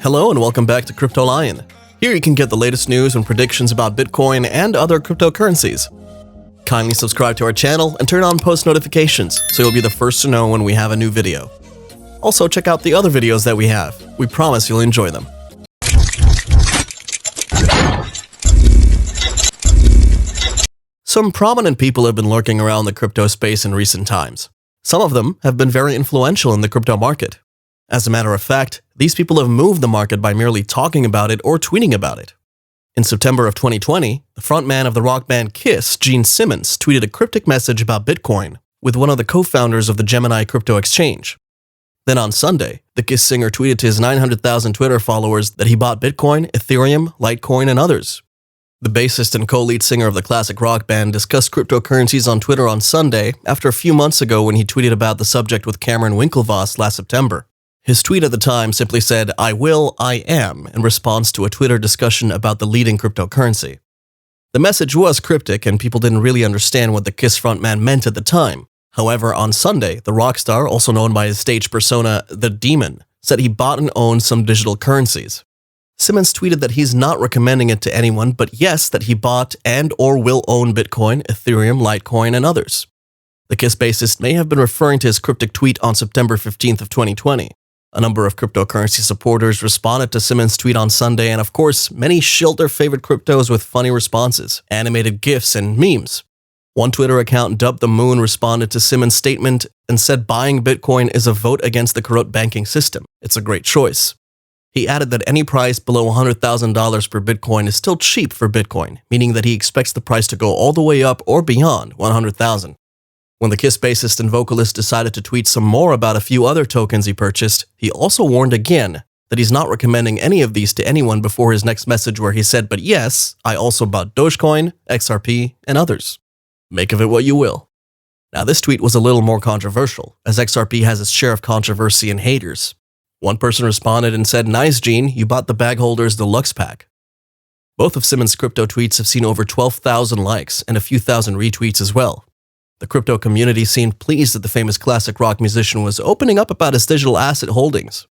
Hello and welcome back to Crypto Lion. Here you can get the latest news and predictions about Bitcoin and other cryptocurrencies. Kindly subscribe to our channel and turn on post notifications so you'll be the first to know when we have a new video. Also check out the other videos that we have. We promise you'll enjoy them. Some prominent people have been lurking around the crypto space in recent times. Some of them have been very influential in the crypto market. As a matter of fact, these people have moved the market by merely talking about it or tweeting about it. In September of 2020, the frontman of the rock band Kiss, Gene Simmons, tweeted a cryptic message about Bitcoin with one of the co-founders of the Gemini crypto exchange. Then on Sunday, the Kiss singer tweeted to his 900,000 Twitter followers that he bought Bitcoin, Ethereum, Litecoin, and others. The bassist and co-lead singer of the classic rock band discussed cryptocurrencies on Twitter on Sunday after a few months ago when he tweeted about the subject with Cameron Winklevoss last September. His tweet at the time simply said, "I will, I am," in response to a Twitter discussion about the leading cryptocurrency. The message was cryptic and people didn't really understand what the Kiss frontman meant at the time. However, on Sunday, the rock star, also known by his stage persona, The Demon, said he bought and owned some digital currencies. Simmons tweeted that he's not recommending it to anyone, but yes, that he bought and or will own Bitcoin, Ethereum, Litecoin, and others. The Kiss bassist may have been referring to his cryptic tweet on September 15th of 2020. A number of cryptocurrency supporters responded to Simmons' tweet on Sunday, and of course, many shilled their favorite cryptos with funny responses, animated GIFs, and memes. One Twitter account dubbed the Moon responded to Simmons' statement and said buying Bitcoin is a vote against the corrupt banking system. It's a great choice. He added that any price below $100,000 per Bitcoin is still cheap for Bitcoin, meaning that he expects the price to go all the way up or beyond $100,000. When the Kiss bassist and vocalist decided to tweet some more about a few other tokens he purchased, he also warned again that he's not recommending any of these to anyone before his next message where he said, "But yes, I also bought Dogecoin, XRP, and others. Make of it what you will." Now this tweet was a little more controversial, as XRP has its share of controversy and haters. One person responded and said, "Nice, Gene, you bought the Bag Holders Deluxe Pack." Both of Simmons' crypto tweets have seen over 12,000 likes and a few thousand retweets as well. The crypto community seemed pleased that the famous classic rock musician was opening up about his digital asset holdings.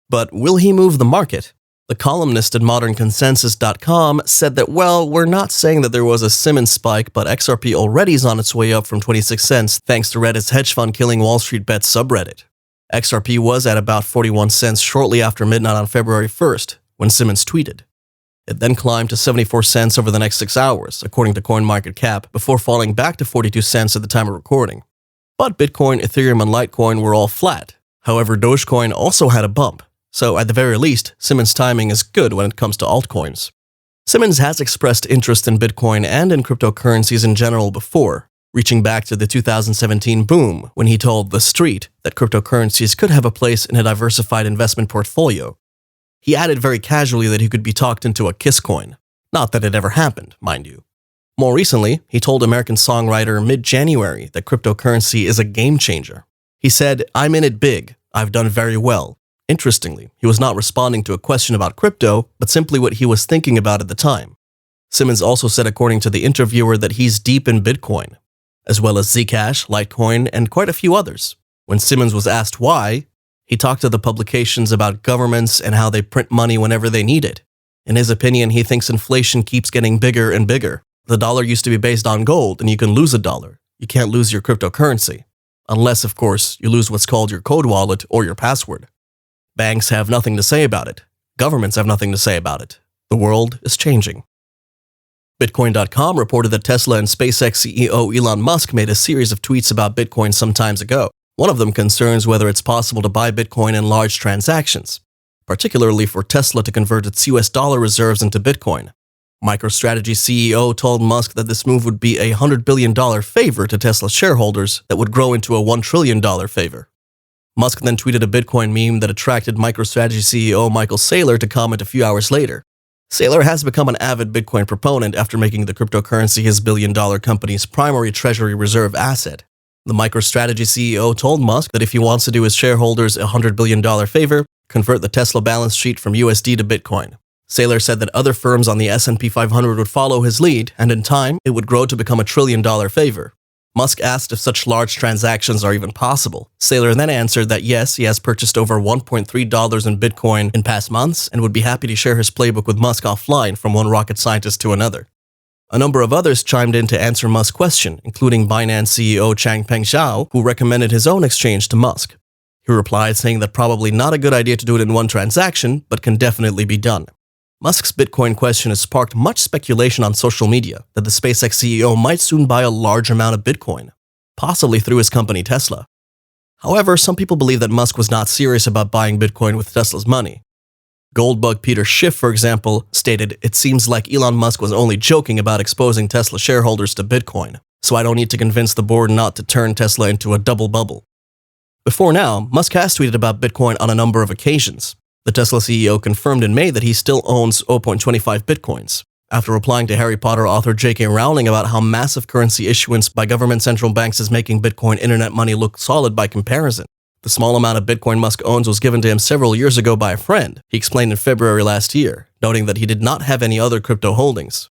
But will he move the market? The columnist at modernconsensus.com said that, well, we're not saying that there was a Simmons spike, but XRP already is on its way up from 26 cents thanks to Reddit's hedge fund killing Wall Street bets subreddit. XRP was at about 41 cents shortly after midnight on February 1st, when Simmons tweeted. It then climbed to 74 cents over the next 6 hours, according to CoinMarketCap, before falling back to 42 cents at the time of recording. But Bitcoin, Ethereum, and Litecoin were all flat. However, Dogecoin also had a bump. So at the very least, Simmons' timing is good when it comes to altcoins. Simmons has expressed interest in Bitcoin and in cryptocurrencies in general before, reaching back to the 2017 boom when he told The Street that cryptocurrencies could have a place in a diversified investment portfolio. He added very casually that he could be talked into a Kiss coin. Not that it ever happened, mind you. More recently, he told American songwriter mid-January that cryptocurrency is a game changer. He said, "I'm in it big. I've done very well." Interestingly, he was not responding to a question about crypto, but simply what he was thinking about at the time. Simmons also said, according to the interviewer, that he's deep in Bitcoin, as well as Zcash, Litecoin, and quite a few others. When Simmons was asked why, he talked to the publications about governments and how they print money whenever they need it. In his opinion, he thinks inflation keeps getting bigger and bigger. The dollar used to be based on gold, and you can lose a dollar. You can't lose your cryptocurrency. Unless, of course, you lose what's called your code wallet or your password. Banks have nothing to say about it. Governments have nothing to say about it. The world is changing. Bitcoin.com reported that Tesla and SpaceX CEO Elon Musk made a series of tweets about Bitcoin some time ago. One of them concerns whether it's possible to buy Bitcoin in large transactions, particularly for Tesla to convert its US dollar reserves into Bitcoin. MicroStrategy CEO told Musk that this move would be a $100 billion favor to Tesla shareholders that would grow into a $1 trillion favor. Musk then tweeted a Bitcoin meme that attracted MicroStrategy CEO Michael Saylor to comment a few hours later. Saylor has become an avid Bitcoin proponent after making the cryptocurrency his billion-dollar company's primary treasury reserve asset. The MicroStrategy CEO told Musk that if he wants to do his shareholders a $100 billion favor, convert the Tesla balance sheet from USD to Bitcoin. Saylor said that other firms on the S&P 500 would follow his lead, and in time, it would grow to become a $1 trillion favor. Musk asked if such large transactions are even possible. Saylor then answered that yes, he has purchased over $1.3 in Bitcoin in past months and would be happy to share his playbook with Musk offline from one rocket scientist to another. A number of others chimed in to answer Musk's question, including Binance CEO Changpeng Zhao, who recommended his own exchange to Musk. He replied saying that probably not a good idea to do it in one transaction, but can definitely be done. Musk's Bitcoin question has sparked much speculation on social media that the SpaceX CEO might soon buy a large amount of Bitcoin, possibly through his company Tesla. However, some people believe that Musk was not serious about buying Bitcoin with Tesla's money. Goldbug Peter Schiff, for example, stated, "It seems like Elon Musk was only joking about exposing Tesla shareholders to Bitcoin, so I don't need to convince the board not to turn Tesla into a double bubble." Before now, Musk has tweeted about Bitcoin on a number of occasions. The Tesla CEO confirmed in May that he still owns 0.25 Bitcoins, after replying to Harry Potter author J.K. Rowling about how massive currency issuance by government central banks is making Bitcoin internet money look solid by comparison. The small amount of Bitcoin Musk owns was given to him several years ago by a friend, he explained in February last year, noting that he did not have any other crypto holdings.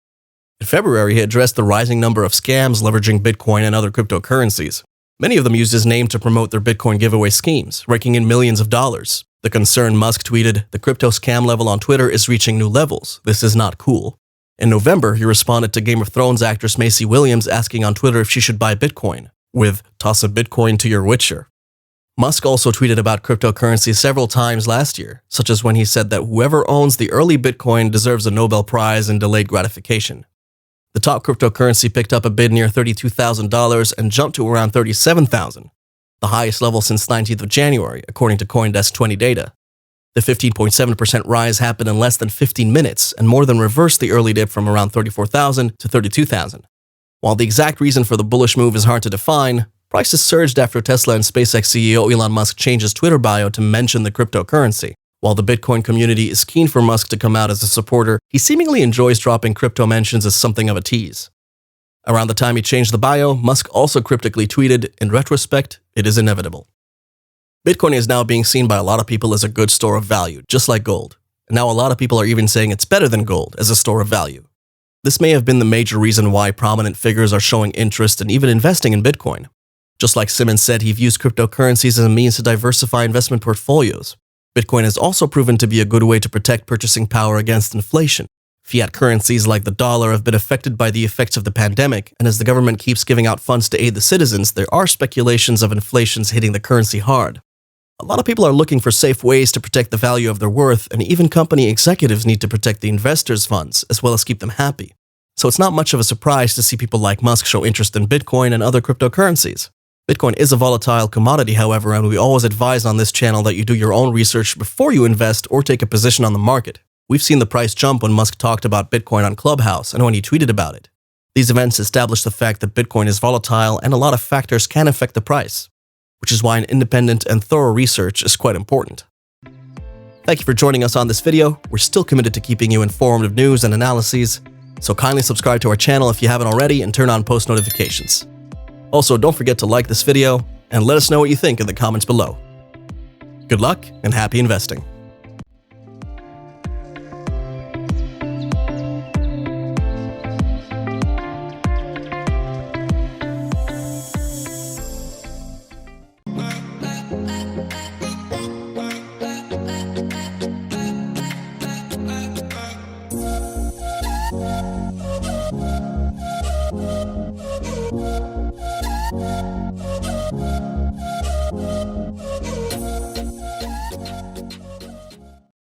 In February, he addressed the rising number of scams leveraging Bitcoin and other cryptocurrencies. Many of them used his name to promote their Bitcoin giveaway schemes, raking in millions of dollars. The concerned Musk tweeted, "The crypto scam level on Twitter is reaching new levels. This is not cool." In November, he responded to Game of Thrones actress Maisie Williams asking on Twitter if she should buy Bitcoin, with "Toss a Bitcoin to your Witcher." Musk also tweeted about cryptocurrency several times last year, such as when he said that whoever owns the early Bitcoin deserves a Nobel Prize in delayed gratification. The top cryptocurrency picked up a bid near $32,000 and jumped to around $37,000. The highest level since 19th of January, according to CoinDesk 20 data. The 15.7% rise happened in less than 15 minutes and more than reversed the early dip from around 34,000 to 32,000. While the exact reason for the bullish move is hard to define, prices surged after Tesla and SpaceX CEO Elon Musk changed his Twitter bio to mention the cryptocurrency. While the Bitcoin community is keen for Musk to come out as a supporter, he seemingly enjoys dropping crypto mentions as something of a tease. Around the time he changed the bio, Musk also cryptically tweeted, "In retrospect, it is inevitable." Bitcoin is now being seen by a lot of people as a good store of value, just like gold. And now a lot of people are even saying it's better than gold as a store of value. This may have been the major reason why prominent figures are showing interest and even investing in Bitcoin. Just like Simmons said, he views cryptocurrencies as a means to diversify investment portfolios. Bitcoin has also proven to be a good way to protect purchasing power against inflation. Fiat currencies like the dollar have been affected by the effects of the pandemic, and as the government keeps giving out funds to aid the citizens, there are speculations of inflation's hitting the currency hard. A lot of people are looking for safe ways to protect the value of their worth, and even company executives need to protect the investors' funds, as well as keep them happy. So it's not much of a surprise to see people like Musk show interest in Bitcoin and other cryptocurrencies. Bitcoin is a volatile commodity, however, and we always advise on this channel that you do your own research before you invest or take a position on the market. We've seen the price jump when Musk talked about Bitcoin on Clubhouse and when he tweeted about it. These events establish the fact that Bitcoin is volatile and a lot of factors can affect the price, which is why an independent and thorough research is quite important. Thank you for joining us on this video. We're still committed to keeping you informed of news and analyses, so kindly subscribe to our channel if you haven't already and turn on post notifications. Also, don't forget to like this video and let us know what you think in the comments below. Good luck and happy investing.